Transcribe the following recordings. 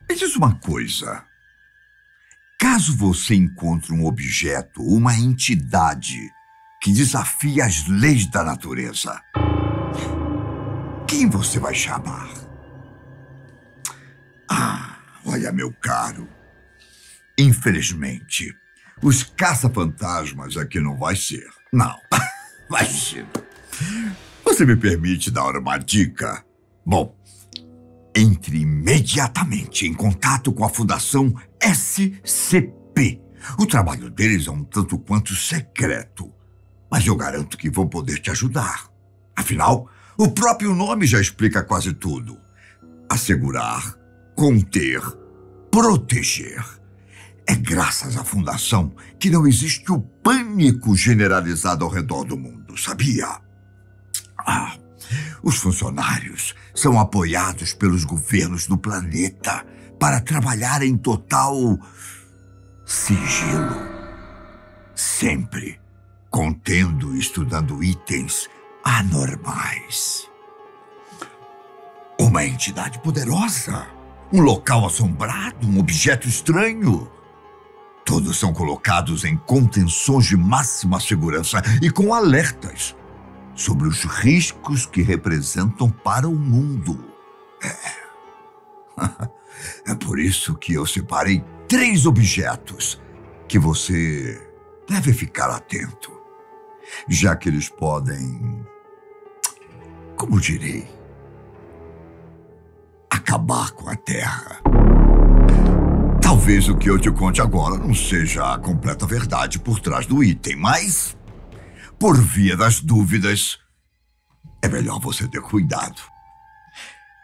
Me diz uma coisa. Caso você encontre um objeto, uma entidade que desafia as leis da natureza, quem você vai chamar? Olha, meu caro. Infelizmente, os caça-fantasmas aqui não vai ser. Não, imagina. Você me permite dar uma dica? Bom, entre imediatamente em contato com a Fundação SCP. O trabalho deles é um tanto quanto secreto, mas eu garanto que vão poder te ajudar. Afinal, o próprio nome já explica quase tudo. Assegurar, conter, proteger. É graças à Fundação que não existe o pânico generalizado ao redor do mundo, sabia? Os funcionários são apoiados pelos governos do planeta para trabalhar em total sigilo. Sempre contendo e estudando itens anormais. Uma entidade poderosa, um local assombrado, um objeto estranho. Todos são colocados em contenções de máxima segurança e com alertas sobre os riscos que representam para o mundo. É por isso que eu separei 3 objetos que você deve ficar atento, já que eles podem, como direi, acabar com a Terra. Talvez o que eu te conte agora não seja a completa verdade por trás do item, mas, por via das dúvidas, é melhor você ter cuidado.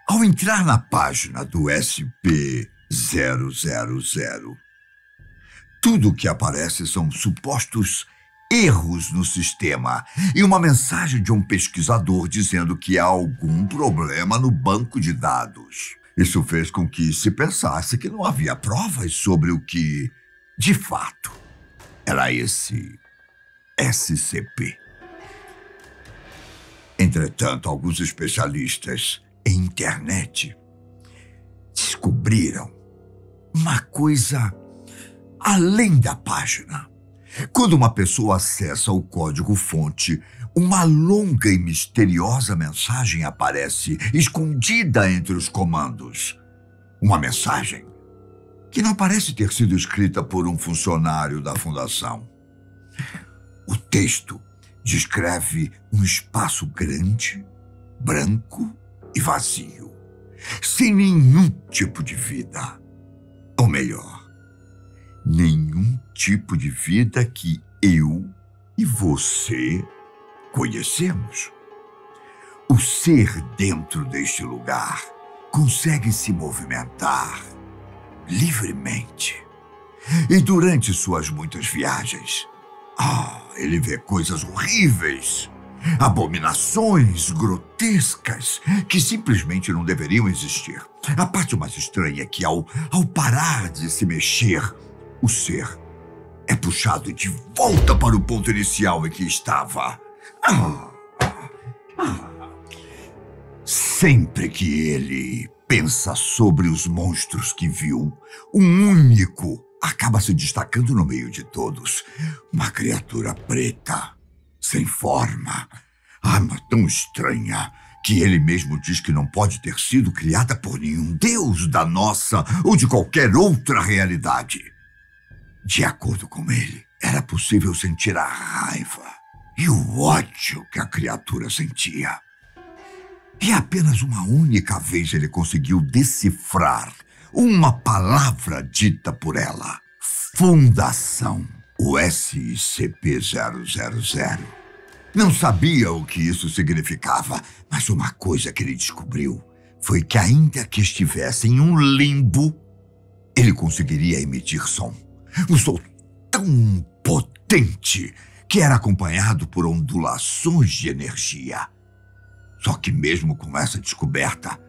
Ao entrar na página do SP000, tudo o que aparece são supostos erros no sistema e uma mensagem de um pesquisador dizendo que há algum problema no banco de dados. Isso fez com que se pensasse que não havia provas sobre o que, de fato, era esse SCP. Entretanto, alguns especialistas em internet descobriram uma coisa além da página. Quando uma pessoa acessa o código-fonte, uma longa e misteriosa mensagem aparece escondida entre os comandos. Uma mensagem que não parece ter sido escrita por um funcionário da Fundação. O texto descreve um espaço grande, branco e vazio, sem nenhum tipo de vida. Ou melhor, nenhum tipo de vida que eu e você conhecemos. O ser dentro deste lugar consegue se movimentar livremente. E durante suas muitas viagens, ele vê coisas horríveis, abominações grotescas que simplesmente não deveriam existir. A parte mais estranha é que ao parar de se mexer, o ser é puxado de volta para o ponto inicial em que estava. Sempre que ele pensa sobre os monstros que viu, um único acaba se destacando no meio de todos. Uma criatura preta, sem forma, mas tão estranha que ele mesmo diz que não pode ter sido criada por nenhum deus da nossa ou de qualquer outra realidade. De acordo com ele, era possível sentir a raiva e o ódio que a criatura sentia. E apenas uma única vez ele conseguiu decifrar uma palavra dita por ela: Fundação. O SCP-000. Não sabia o que isso significava, mas uma coisa que ele descobriu foi que, ainda que estivesse em um limbo, ele conseguiria emitir som. Um som tão potente que era acompanhado por ondulações de energia. Só que mesmo com essa descoberta,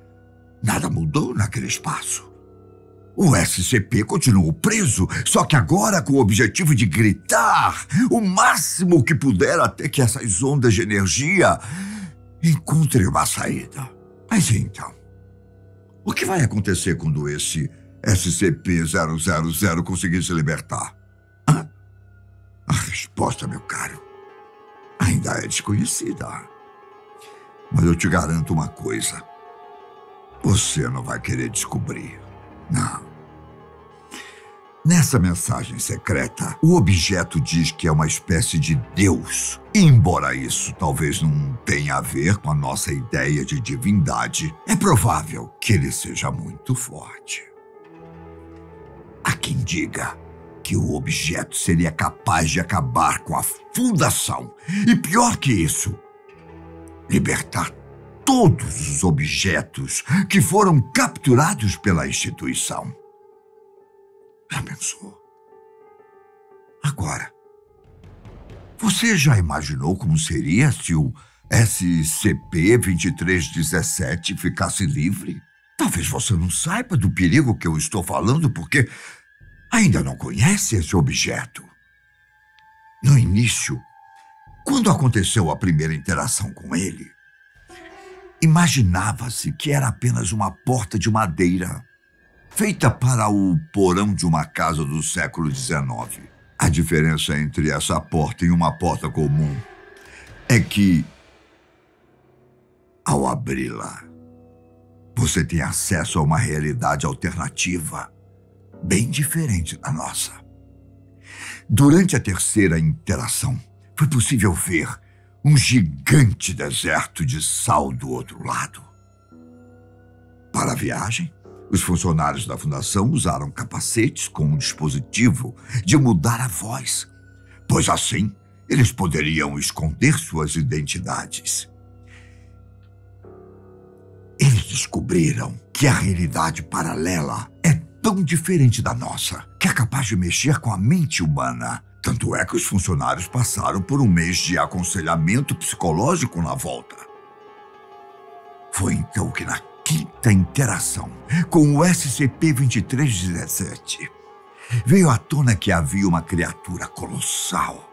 nada mudou naquele espaço. O SCP continuou preso, só que agora com o objetivo de gritar o máximo que puder até que essas ondas de energia encontrem uma saída. Mas e então? O que vai acontecer quando esse SCP-000 conseguir se libertar? Hã? A resposta, meu caro, ainda é desconhecida. Mas eu te garanto uma coisa. Você não vai querer descobrir. Não. Nessa mensagem secreta, o objeto diz que é uma espécie de Deus. Embora isso talvez não tenha a ver com a nossa ideia de divindade, é provável que ele seja muito forte. Há quem diga que o objeto seria capaz de acabar com a fundação. E pior que isso, libertar todos os objetos que foram capturados pela instituição. Já pensou? Agora, você já imaginou como seria se o SCP-2317 ficasse livre? Talvez você não saiba do perigo que eu estou falando porque ainda não conhece esse objeto. No início, quando aconteceu a primeira interação com ele, imaginava-se que era apenas uma porta de madeira feita para o porão de uma casa do século XIX. A diferença entre essa porta e uma porta comum é que, ao abri-la, você tem acesso a uma realidade alternativa, bem diferente da nossa. Durante a terceira interação, foi possível ver um gigante deserto de sal do outro lado. Para a viagem, os funcionários da fundação usaram capacetes com um dispositivo de mudar a voz, pois assim eles poderiam esconder suas identidades. Eles descobriram que a realidade paralela é tão diferente da nossa que é capaz de mexer com a mente humana. Tanto é que os funcionários passaram por um mês de aconselhamento psicológico na volta. Foi então que na quinta interação com o SCP-2317, veio à tona que havia uma criatura colossal,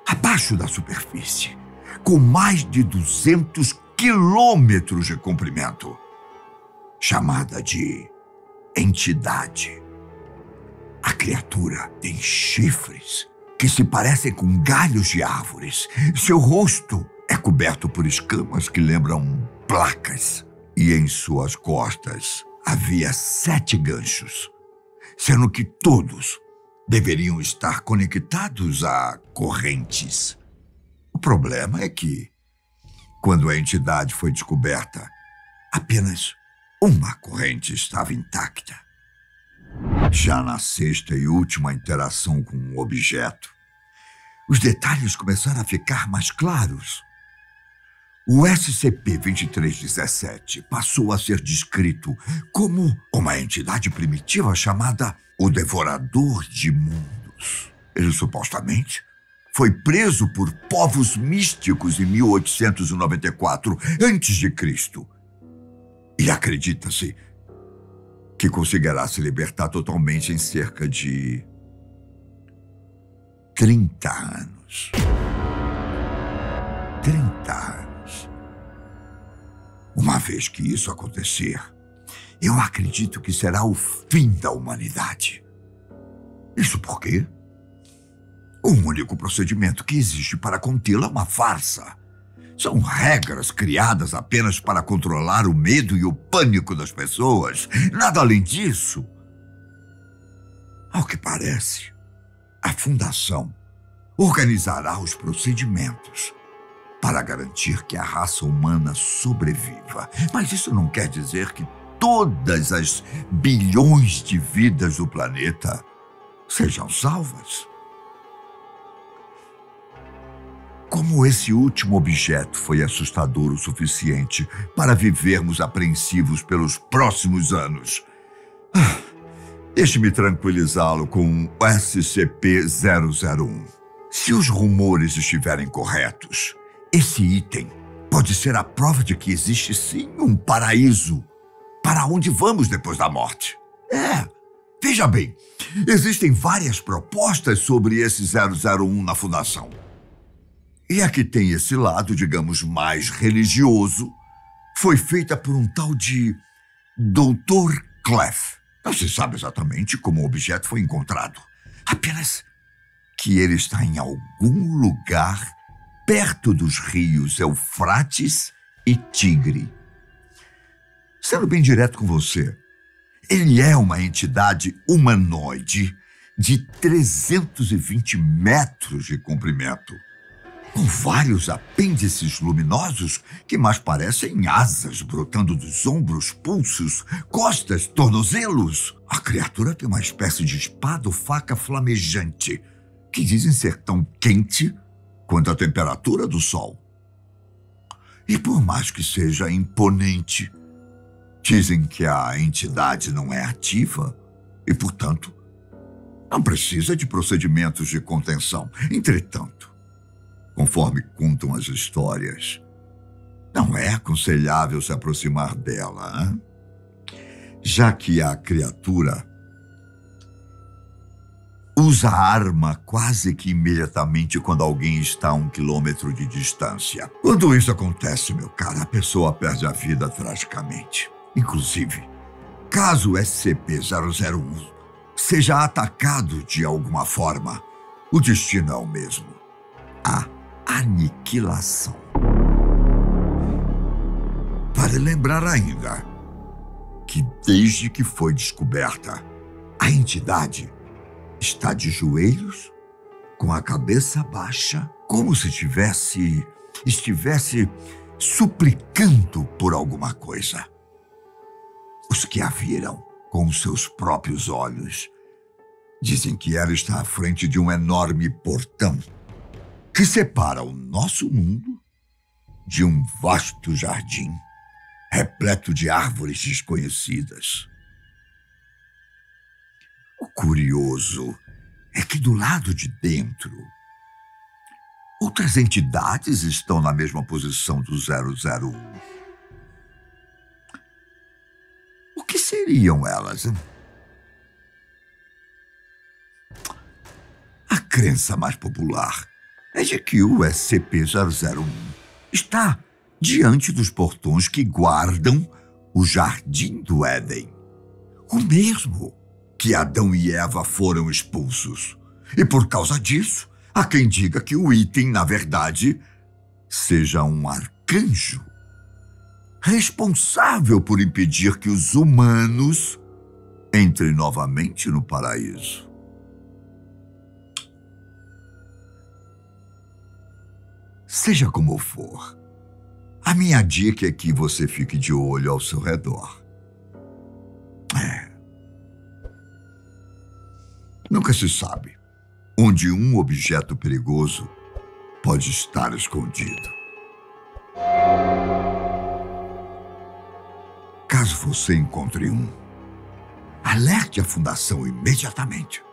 abaixo da superfície, com mais de 200 quilômetros de comprimento, chamada de entidade. A criatura tem chifres que se parecem com galhos de árvores. Seu rosto é coberto por escamas que lembram placas. E em suas costas havia 7 ganchos, sendo que todos deveriam estar conectados a correntes. O problema é que, quando a entidade foi descoberta, apenas uma corrente estava intacta. Já na sexta e última interação com o objeto, os detalhes começaram a ficar mais claros. O SCP-2317 passou a ser descrito como uma entidade primitiva chamada o Devorador de Mundos. Ele supostamente foi preso por povos místicos em 1894 a.C. E acredita-se que conseguirá se libertar totalmente em cerca de 30 anos. 30 anos. Uma vez que isso acontecer, eu acredito que será o fim da humanidade. Isso porque o único procedimento que existe para contê-la é uma farsa. São regras criadas apenas para controlar o medo e o pânico das pessoas. Nada além disso. Ao que parece, a Fundação organizará os procedimentos para garantir que a raça humana sobreviva. Mas isso não quer dizer que todas as bilhões de vidas do planeta sejam salvas. Como esse último objeto foi assustador o suficiente para vivermos apreensivos pelos próximos anos, deixe-me tranquilizá-lo com o SCP-001. Se os rumores estiverem corretos, esse item pode ser a prova de que existe sim um paraíso para onde vamos depois da morte. Veja bem, existem várias propostas sobre esse 001 na Fundação. E aqui tem esse lado, digamos, mais religioso, foi feita por um tal de Dr. Clef. Não se sabe exatamente como o objeto foi encontrado. Apenas que ele está em algum lugar perto dos rios Eufrates e Tigre. Sendo bem direto com você, ele é uma entidade humanoide de 320 metros de comprimento, com vários apêndices luminosos que mais parecem asas brotando dos ombros, pulsos, costas, tornozelos. A criatura tem uma espécie de espada ou faca flamejante, que dizem ser tão quente quanto a temperatura do sol. E por mais que seja imponente, dizem que a entidade não é ativa e, portanto, não precisa de procedimentos de contenção. Entretanto, conforme contam as histórias, não é aconselhável se aproximar dela, hein? Já que a criatura usa a arma quase que imediatamente quando alguém está a 1 quilômetro de distância. Quando isso acontece, meu caro, a pessoa perde a vida tragicamente. Inclusive, caso o SCP-001 seja atacado de alguma forma, o destino é o mesmo: a aniquilação. Vale lembrar ainda que desde que foi descoberta, a entidade está de joelhos, com a cabeça baixa, como se estivesse suplicando por alguma coisa. Os que a viram com os seus próprios olhos dizem que ela está à frente de um enorme portão que separa o nosso mundo de um vasto jardim repleto de árvores desconhecidas. O curioso é que do lado de dentro, outras entidades estão na mesma posição do 001. O que seriam elas, hein? A crença mais popular é de que o SCP-001 está diante dos portões que guardam o Jardim do Éden, o mesmo que Adão e Eva foram expulsos. E por causa disso, há quem diga que o item, na verdade, seja um arcanjo responsável por impedir que os humanos entrem novamente no paraíso. Seja como for, a minha dica é que você fique de olho ao seu redor. Nunca se sabe onde um objeto perigoso pode estar escondido. Caso você encontre um, alerte a Fundação imediatamente.